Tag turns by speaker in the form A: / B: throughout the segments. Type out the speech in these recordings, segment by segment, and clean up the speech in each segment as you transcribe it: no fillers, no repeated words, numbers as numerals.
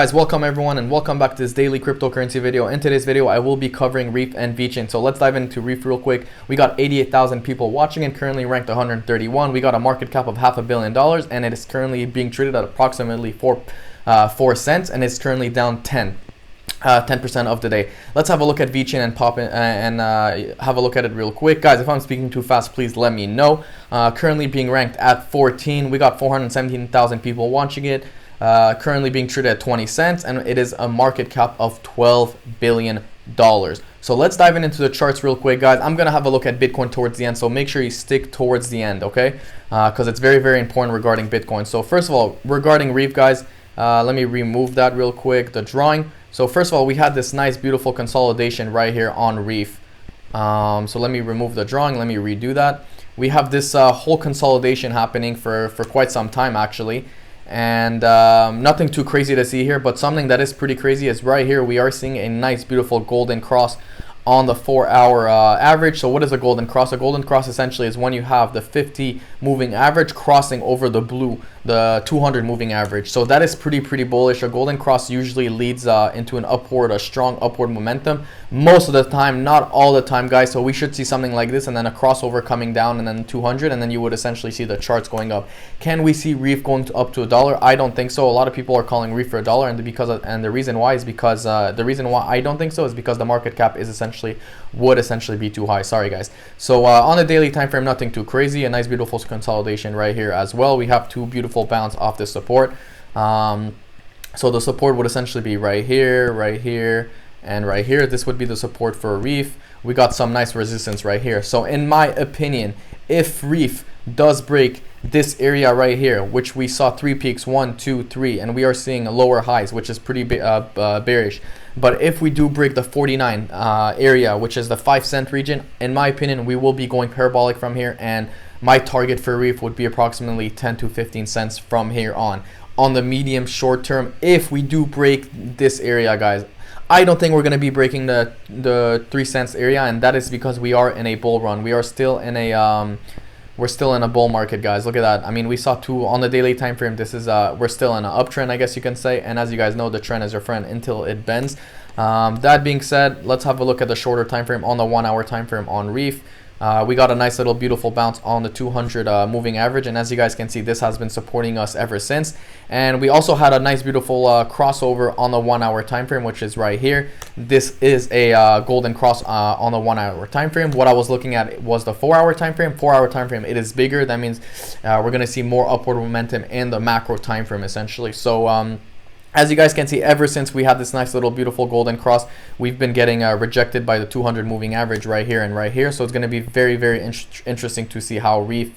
A: Guys, welcome everyone and welcome back to this daily cryptocurrency video. In today's video I will be covering Reef and Vechain. So let's dive into Reef real quick. We got 88,000 people watching and currently ranked 131. We got a market cap of $500 million and it is currently being traded at approximately 4 cents and it's currently down 10% of the day. Let's have a look at Vechain and pop in and have a look at it real quick. Guys, if I'm speaking too fast, please let me know. Currently being ranked at 14. We got 417,000 people watching it. Currently being traded at 20 cents and it is a market cap of $12 billion. So let's dive into the charts real quick, guys. I'm gonna have a look at Bitcoin towards the end, so make sure you stick towards the end, okay? Because it's very important regarding Bitcoin. So first of all, regarding Reef, guys, let me remove that real quick, the drawing. So first of all, we had this nice beautiful consolidation right here on Reef. So let me remove the drawing, let me redo that. We have this whole consolidation happening for quite some time actually. And nothing too crazy to see here, but something that is pretty crazy is right here we are seeing a nice beautiful golden cross on the 4-hour average. So what is a golden cross? A golden cross essentially is when you have the 50 moving average crossing over the blue, the 200 moving average. So that is pretty bullish. A golden cross usually leads into a strong upward momentum most of the time, not all the time, guys. So we should see something like this and then a crossover coming down and then 200, and then you would essentially see the charts going up. Can we see Reef going up to $1? I don't think so. A lot of people are calling Reef for $1, and the reason why is because the reason why I don't think so is because the market cap is would essentially be too high. Sorry, guys. So on the daily time frame, nothing too crazy. A nice beautiful consolidation right here as well. We have two beautiful bounce off the support. So the support would essentially be right here, and right here. This would be the support for Reef. We got some nice resistance right here. So in my opinion, if Reef does break this area right here, which we saw 3 peaks, 1, 2, 3, and we are seeing lower highs, which is pretty bearish. But if we do break the 49 area, which is the 5-cent region, in my opinion, we will be going parabolic from here, and my target for Reef would be approximately 10 to 15 cents from here on. On the medium short term, if we do break this area, guys, I don't think we're going to be breaking the 3 cents area, and that is because we are in a bull run. We are still in a we're still in a bull market, guys. Look at that. I mean, we saw two on the daily time frame. This is we're still in an uptrend, I guess you can say, and as you guys know, the trend is your friend until it bends. That being said, let's have a look at the shorter time frame on the 1-hour time frame on Reef. We got a nice little beautiful bounce on the 200 moving average, and as you guys can see, this has been supporting us ever since. And we also had a nice beautiful crossover on the 1-hour time frame, which is right here. This is a golden cross on the 1-hour time frame. What I was looking at was the 4-hour time frame. 4-hour time frame, it is bigger. That means we're going to see more upward momentum in the macro time frame essentially. So as you guys can see, ever since we had this nice little beautiful golden cross, we've been getting rejected by the 200 moving average right here and right here. So it's going to be very interesting to see how Reef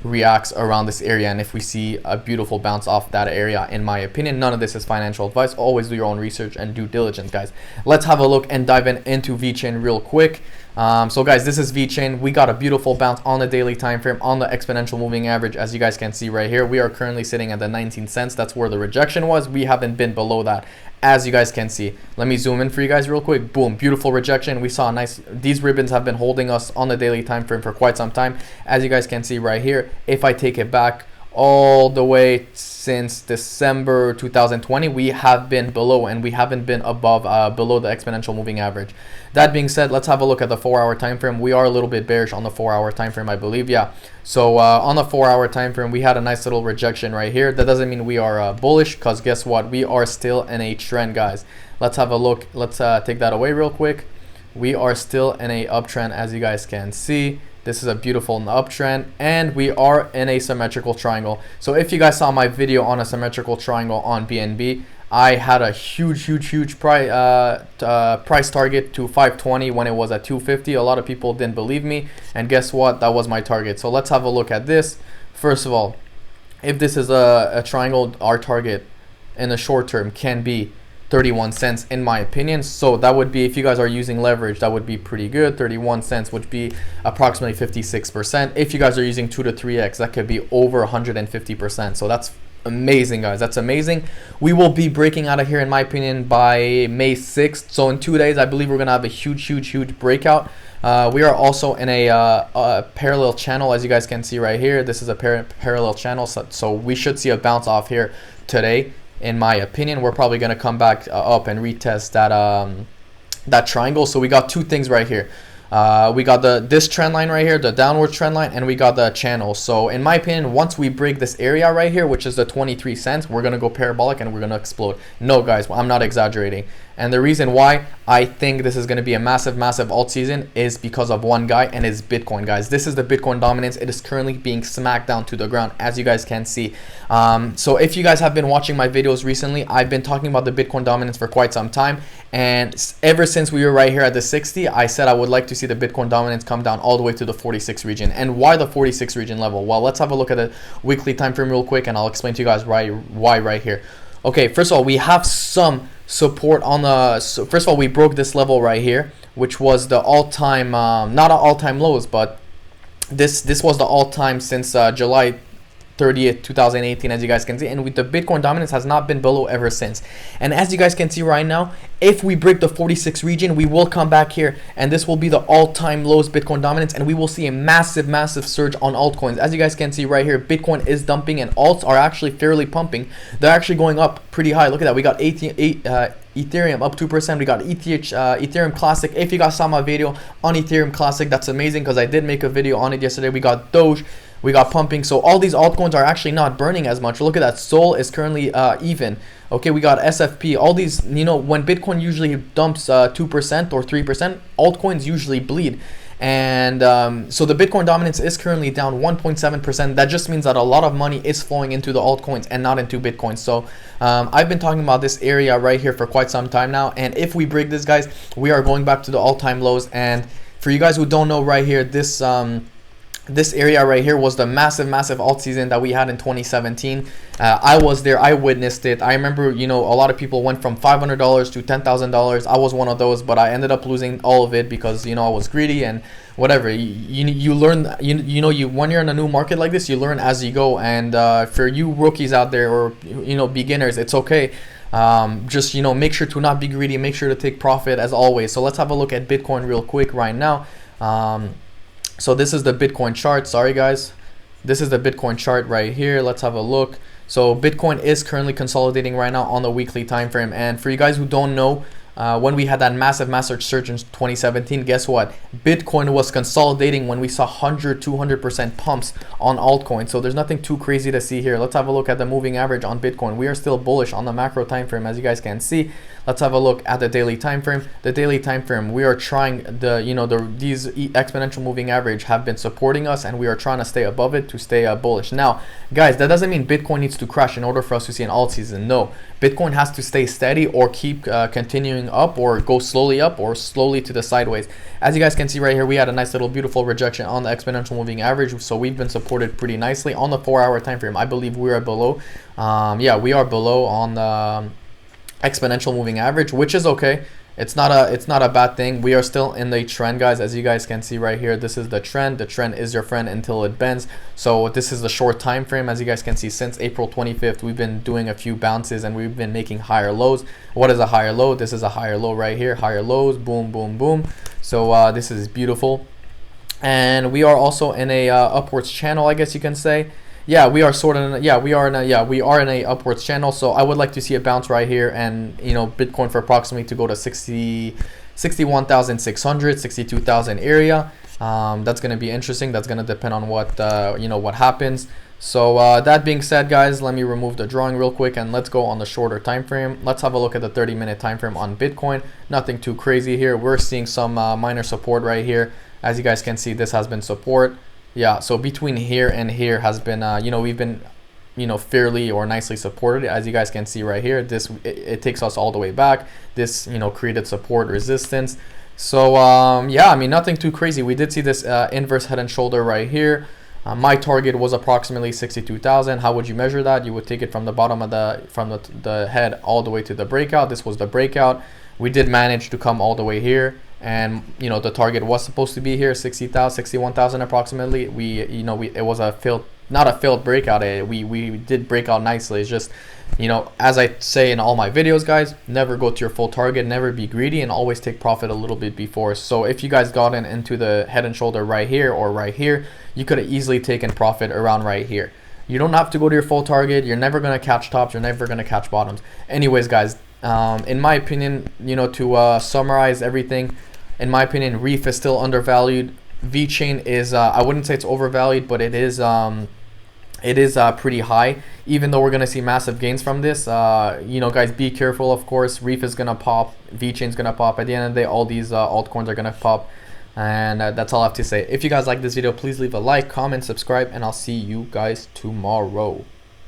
A: reacts around this area, and if we see a beautiful bounce off that area. In my opinion, none of this is financial advice. Always do your own research and due diligence, guys. Let's have a look and dive into Vechain real quick. So guys, this is Vechain. We got a beautiful bounce on the daily time frame on the exponential moving average. As you guys can see right here, we are currently sitting at the 19 cents. That's where the rejection was. We haven't been below that, as you guys can see. Let me zoom in for you guys real quick. Boom, beautiful rejection. We saw a nice, these ribbons have been holding us on the daily time frame for quite some time. As you guys can see right here, if I take it back all the way since December 2020, we have been below, and we haven't been above below the exponential moving average. That being said, let's have a look at the 4-hour time frame. We are a little bit bearish on the 4-hour time frame, I believe. Yeah, so on the 4-hour time frame, we had a nice little rejection right here. That doesn't mean we are bullish, because guess what, we are still in a trend, guys. Let's have a look. Let's take that away real quick. We are still in a uptrend, as you guys can see. This is a beautiful uptrend, and we are in a symmetrical triangle. So if you guys saw my video on a symmetrical triangle on BNB, I had a huge price target to 520 when it was at 250. A lot of people didn't believe me, and guess what? That was my target. So let's have a look at this. First of all, if this is a triangle, our target in the short term can be 31 cents in my opinion. So that would be, if you guys are using leverage, that would be pretty good. 31 cents would be approximately 56%. If you guys are using 2 to 3x, that could be over 150%. So that's amazing, guys. That's amazing. We will be breaking out of here, in my opinion, by May 6th. So in 2 days, I believe we're gonna have a huge breakout. We are also in a parallel channel, as you guys can see right here. This is a parallel channel, so we should see a bounce off here today. in my opinion. We're probably going to come back up and retest that triangle. So we got two things right here. We got this trend line right here, the downward trend line, and we got the channel. So in my opinion, once we break this area right here, which is the 23 cents, we're gonna go parabolic and we're gonna explode. No guys, I'm not exaggerating. And the reason why I think this is going to be a massive alt season is because of one guy, and it's Bitcoin, guys. This is the Bitcoin dominance. It is currently being smacked down to the ground, as you guys can see. So if you guys have been watching my videos recently, I've been talking about the Bitcoin dominance for quite some time, and ever since we were right here at the 60, I said I would like to see the Bitcoin dominance come down all the way to the 46 region. And why the 46 region level? Well, let's have a look at the weekly time frame real quick, and I'll explain to you guys why right here. Okay, first of all, we have some support on the, so first of all, we broke this level right here, which was the all-time, not an all-time lows, but this was the all-time since July 30th, 2018, as you guys can see, and with the Bitcoin dominance has not been below ever since. And as you guys can see right now, if we break the 46 region, we will come back here, and this will be the all-time lows Bitcoin dominance, and we will see a massive surge on altcoins. As you guys can see right here, Bitcoin is dumping and alts are actually fairly pumping. They're actually going up pretty high. Look at that. We got Ethereum up 2%. We got Ethereum Classic. If you guys saw my video on Ethereum Classic, that's amazing because I did make a video on it yesterday. We got Doge. We got pumping. So all these altcoins are actually not burning as much. Look at that. Sol is currently even. Okay, we got SFP. All these, you know, when Bitcoin usually dumps 2% or 3%, altcoins usually bleed. And so the Bitcoin dominance is currently down 1.7%. That just means that a lot of money is flowing into the altcoins and not into Bitcoin. So I've been talking about this area right here for quite some time now. And if we break this, guys, we are going back to the all-time lows. And for you guys who don't know right here, this area right here was the massive alt season that we had in 2017. I was there. I witnessed it. I remember, you know, a lot of people went from $500 to $10,000. I was one of those, but I ended up losing all of it because, you know, I was greedy and whatever. You learn, when you're in a new market like this, you learn as you go. And for you rookies out there, or, you know, beginners, it's okay. Just, you know, make sure to not be greedy. Make sure to take profit as always. So let's have a look at Bitcoin real quick right now. So this is the Bitcoin chart. Sorry guys, this is the Bitcoin chart right here. Let's have a look. So Bitcoin is currently consolidating right now on the weekly time frame. And for you guys who don't know, when we had that massive surge in 2017, guess what? Bitcoin was consolidating when we saw 200% pumps on altcoins. So there's nothing too crazy to see here. Let's have a look at the moving average on Bitcoin. We are still bullish on the macro time frame, as you guys can see. Let's have a look at the daily time frame. The daily time frame, we are trying these exponential moving average have been supporting us, and we are trying to stay above it to stay bullish. Now, guys, that doesn't mean Bitcoin needs to crash in order for us to see an alt season. No, Bitcoin has to stay steady or keep continuing up, or go slowly up or slowly to the sideways. As you guys can see right here, we had a nice little beautiful rejection on the exponential moving average, so we've been supported pretty nicely on the 4-hour time frame. I believe we are below. Yeah, we are below on the exponential moving average, which is okay. It's not a bad thing. We are still in the trend, guys. As you guys can see right here, this is the trend. The trend is your friend until it bends. So this is the short time frame. As you guys can see, since April 25th, we've been doing a few bounces and we've been making higher lows. What is a higher low? This is a higher low right here. Higher lows, boom, boom, boom. So this is beautiful. And we are also in a upwards channel, I guess you can say. Yeah, we are sort of we are in a upwards channel. So I would like to see a bounce right here, and, you know, Bitcoin for approximately to go to 61,600, 62,000 area. That's going to be interesting. That's going to depend on what what happens. So that being said, guys, let me remove the drawing real quick and let's go on the shorter time frame. Let's have a look at the 30-minute time frame on Bitcoin. Nothing too crazy here. We're seeing some minor support right here. As you guys can see, this has been support. Yeah, so between here and here has been, we've been, fairly or nicely supported. As you guys can see right here, it takes us all the way back. This, created support resistance. So, yeah, I mean, nothing too crazy. We did see this inverse head and shoulder right here. My target was approximately 62,000. How would you measure that? You would take it from the bottom of the head all the way to the breakout. This was the breakout. We did manage to come all the way here. And the target was supposed to be here, 60,000, 61,000 approximately. It was not a failed breakout. We did break out nicely. It's just, as I say in all my videos, guys, never go to your full target, never be greedy, and always take profit a little bit before. So if you guys got into the head and shoulder right here or right here, you could have easily taken profit around right here. You don't have to go to your full target. You're never going to catch tops. You're never going to catch bottoms. Anyways, guys, in my opinion, to summarize everything, in my opinion, Reef is still undervalued. Vechain is, I wouldn't say it's overvalued, but it is pretty high, even though we're going to see massive gains from this. Guys, be careful. Of course, Reef is going to pop, Vechain's going to pop. At the end of the day, all these altcoins are going to pop. And that's all I have to say. If you guys like this video, please leave a like, comment, subscribe, and I'll see you guys tomorrow.